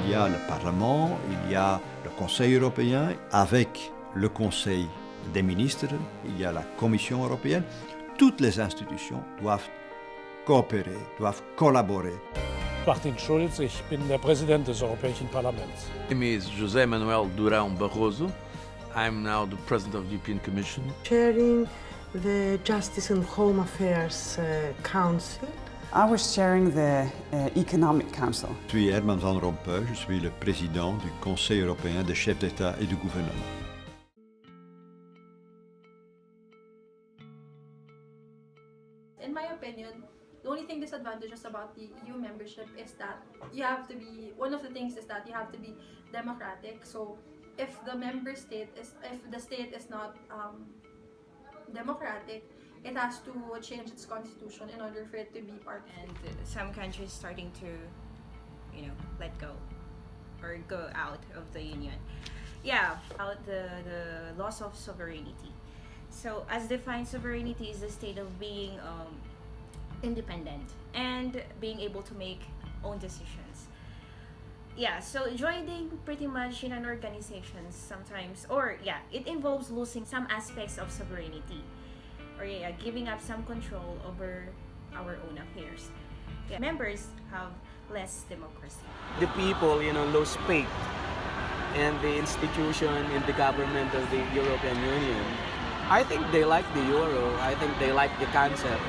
il y a le Parlement, il y a le Conseil européen, avec le Conseil des ministres, il y a la Commission européenne. Toutes les institutions doivent coopérer, doivent collaborer. Martin Schulz, ich bin der Präsident des Europäischen Parlaments. My name is José Manuel Durão Barroso. I'm now the President of the European Commission. Chairing the Justice and Home Affairs Council. I was chairing the Economic Council. Je suis Herman Van Rompuy, je suis le président du Conseil européen des chefs d'État et de gouvernement. In my opinion, the only thing disadvantageous about the EU membership is that you have to be, one of the things is that you have to be democratic. So if the state is not democratic, it has to change its constitution in order for it to be part. And some countries starting to, let go or go out of the union. Yeah, about the loss of sovereignty. So as defined, sovereignty is the state of being independent and being able to make own decisions. Yeah, so joining pretty much in an organization sometimes, it involves losing some aspects of sovereignty, or giving up some control over our own affairs. Yeah, members have less democracy. The people, lose faith in the institution, in the government of the European Union. I think they like the euro. I think they like the concept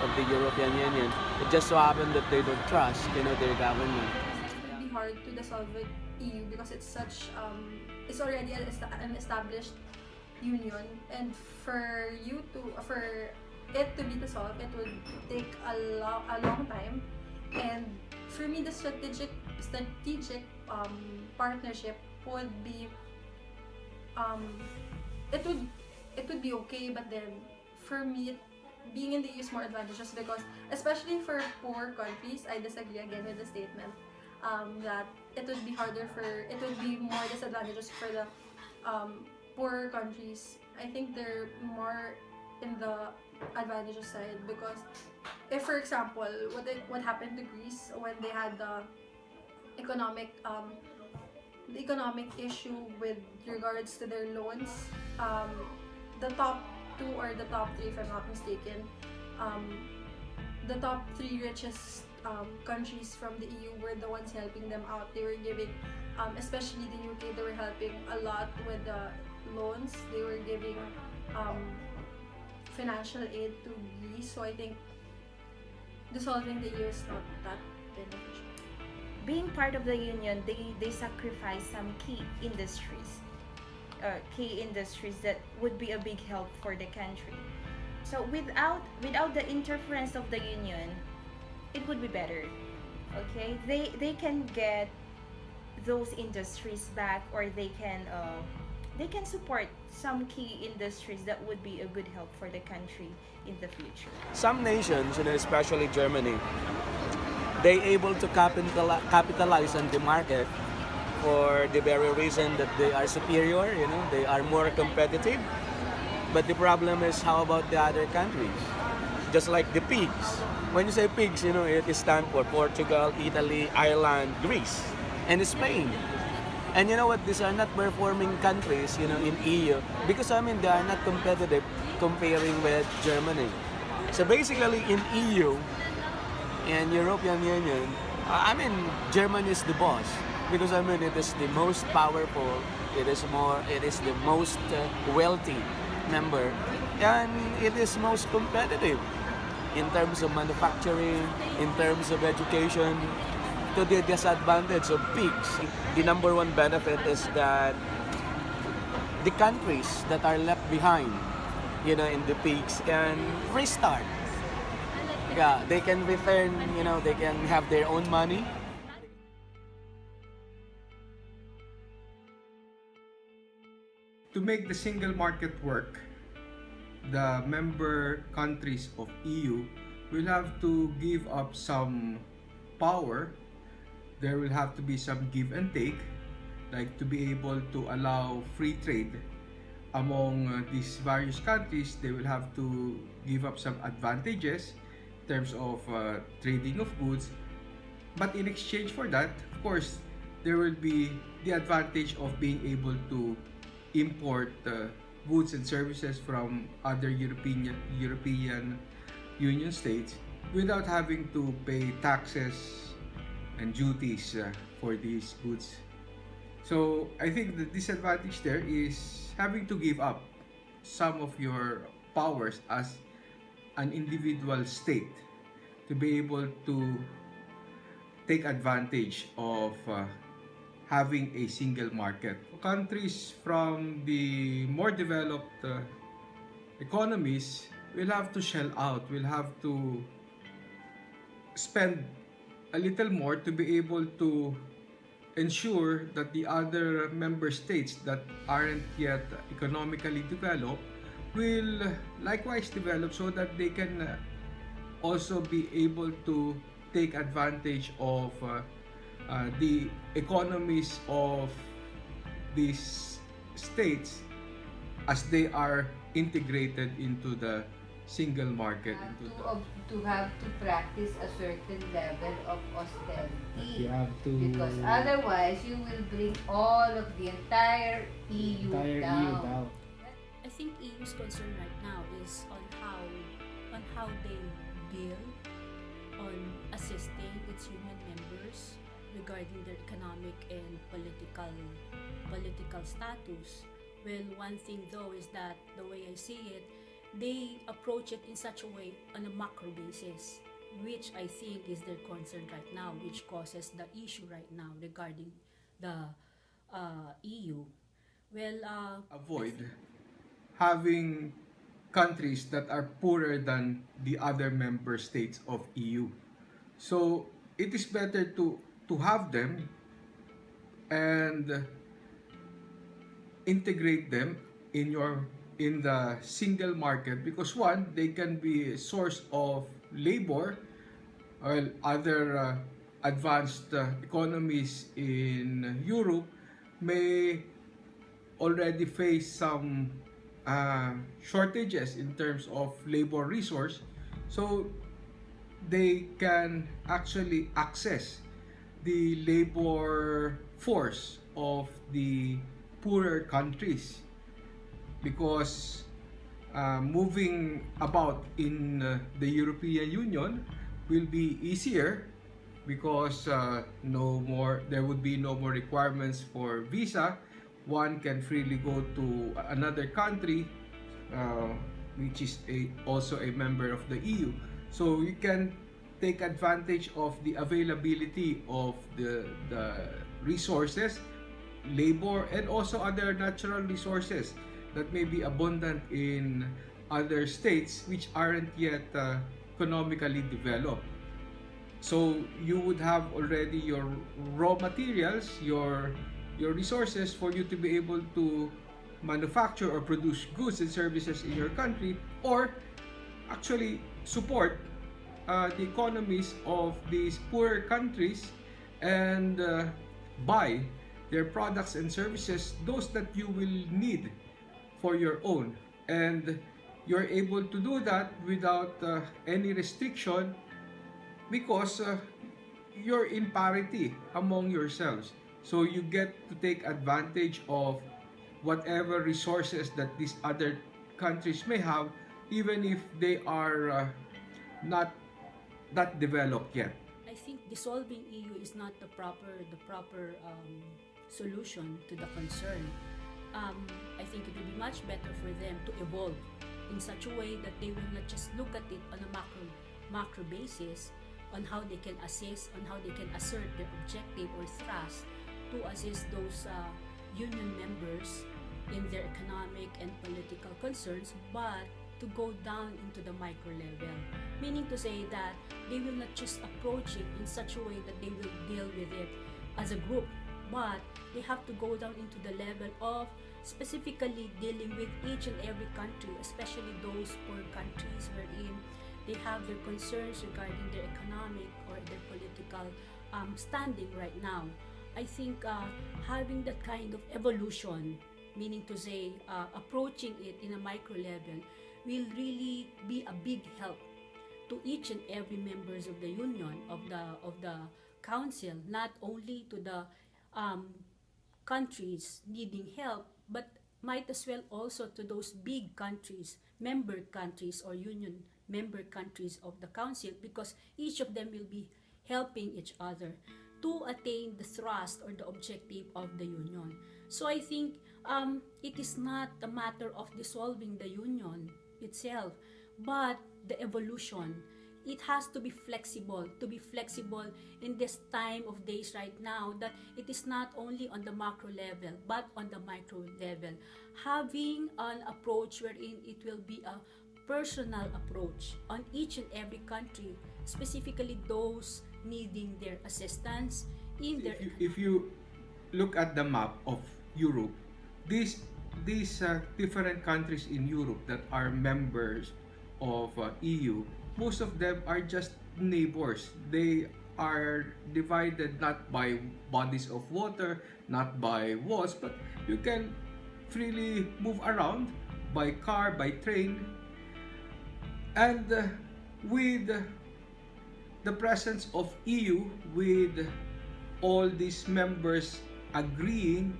of the European Union. It just so happened that they don't trust, their government. It would be hard to dissolve the EU because it's such, it's already an established union, and for it to be dissolved, it would take a long time. And for me, the strategic partnership would be, it would be okay, but then for me, being in the EU is more advantageous because, especially for poor countries, I disagree again with the statement that it would be more disadvantageous for the poorer countries. I think they're more in the advantageous side because if, for example, what happened to Greece when they had the economic issue with regards to their loans, the top two or the top three, if I'm not mistaken, the top three richest countries from the EU were the ones helping them out. They were giving, especially the UK, they were helping a lot with the loans. They were giving financial aid to Greece. So I think dissolving the EU is not that beneficial. Being part of the union, they sacrifice some key industries that would be a big help for the country. So without the interference of the union, it would be better. Okay, they can get those industries back, or they can support some key industries that would be a good help for the country in the future. Some nations, especially Germany, they able to capitalize on the market for the very reason that they are superior, they are more competitive. But the problem is, how about the other countries? Just like the pigs. When you say pigs, it stands for Portugal, Italy, Ireland, Greece, and Spain. And you know what? These are not performing countries, in EU, because they are not competitive comparing with Germany. So basically, in EU and European Union, Germany is the boss, because it is the most powerful, it is the most wealthy member, and it is most competitive in terms of manufacturing, in terms of education, to the disadvantage of pigs. The number one benefit is that the countries that are left behind, in the pigs, can restart. Yeah, they can return, they can have their own money. To make the single market work, the member countries of EU will have to give up some power. There will have to be some give and take, like to be able to allow free trade among these various countries. They will have to give up some advantages in terms of trading of goods. But in exchange for that, of course, there will be the advantage of being able to import goods and services from other European Union states without having to pay taxes and duties for these goods. So I think the disadvantage there is having to give up some of your powers as an individual state to be able to take advantage of having a single market. Countries from the more developed economies will have to shell out, will have to spend a little more to be able to ensure that the other member states that aren't yet economically developed will likewise develop, so that they can also be able to take advantage of the economies of these states as they are integrated into the single market. To have to practice a certain level of austerity. You have to, because otherwise you will bring all of the entire EU down. I think EU's concern right now is on how they deal on assisting its union members regarding their economic and political status. Well, one thing though is that the way I see it, they approach it in such a way on a macro basis, which I think is their concern right now, which causes the issue right now regarding the EU. Well, avoid having countries that are poorer than the other member states of EU. So it is better to have them and integrate them in the single market, because one, they can be a source of labor, while other advanced economies in Europe may already face some shortages in terms of labor resource, so they can actually access the labor force of the poorer countries, because moving about in the European Union will be easier, because there would be no more requirements for visa. One can freely go to another country which is also a member of the EU. So you can take advantage of the availability of the resources, labor, and also other natural resources that may be abundant in other states which aren't yet economically developed. So you would have already your raw materials, your resources for you to be able to manufacture or produce goods and services in your country, or actually support the economies of these poorer countries and buy their products and services, those that you will need for your own. And you're able to do that without any restriction, because you're in parity among yourselves. So you get to take advantage of whatever resources that these other countries may have, even if they are not that developed yet. I think dissolving EU is not the proper solution to the concern. I think it would be much better for them to evolve in such a way that they will not just look at it on a macro basis, on how they can assist, on how they can assert their objective or thrust to assist those union members in their economic and political concerns, but to go down into the micro level, meaning to say that they will not just approach it in such a way that they will deal with it as a group, but they have to go down into the level of specifically dealing with each and every country, especially those poor countries wherein they have their concerns regarding their economic or their political standing right now. I think having that kind of evolution, meaning to say approaching it in a micro level, will really be a big help to each and every members of the union, of the council, not only to the countries needing help, but might as well also to those big countries, member countries or union member countries of the council, because each of them will be helping each other to attain the thrust or the objective of the union. So I think it is not a matter of dissolving the union itself, but the evolution. It has to be flexible in this time of days right now, that it is not only on the macro level but on the micro level, having an approach wherein it will be a personal approach on each and every country, specifically those needing their assistance in their... If you look at the map of Europe, these different countries in Europe that are members of EU, most of them are just neighbors. They are divided not by bodies of water, not by walls, but you can freely move around by car, by train. And with the presence of EU, with all these members agreeing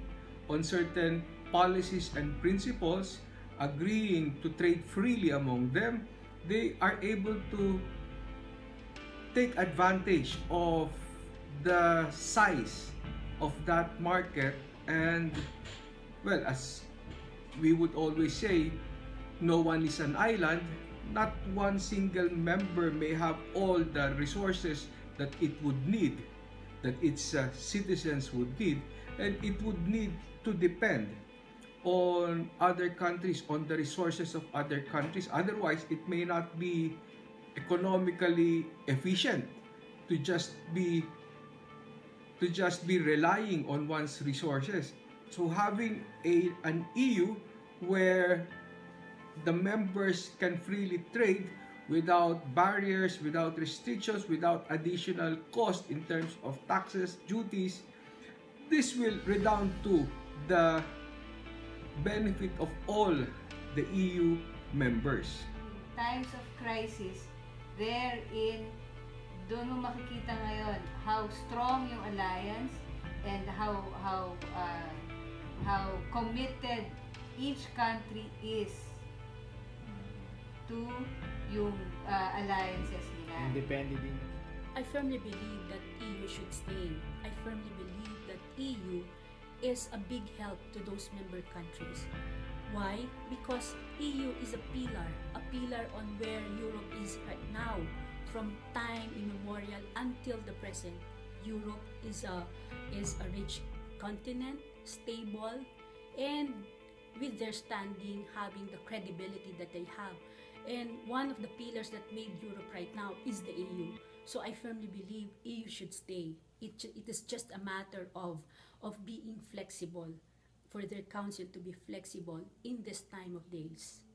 on certain policies and principles, agreeing to trade freely among them, they are able to take advantage of the size of that market. And well, as we would always say, no one is an island. Not one single member may have all the resources that it would need, that its citizens would need, and it would need to depend on other countries, on the resources of other countries. Otherwise, it may not be economically efficient to just be relying on one's resources. So having an EU where the members can freely trade without barriers, without restrictions, without additional cost in terms of taxes, duties, this will redound to the benefit of all the EU members. Times of crisis, therein, doon mo makikita ngayon how strong yung alliance and how committed each country is to yung alliances nila. Independent din. I firmly believe that EU should stay. I firmly believe that EU is a big help to those member countries. Why? Because EU is a pillar on where Europe is right now. From time immemorial until the present, Europe is a rich continent, stable, and with their standing, having the credibility that they have. And one of the pillars that made Europe right now is the EU. So I firmly believe EU should stay. It is just a matter of being flexible, for their council to be flexible in this time of days.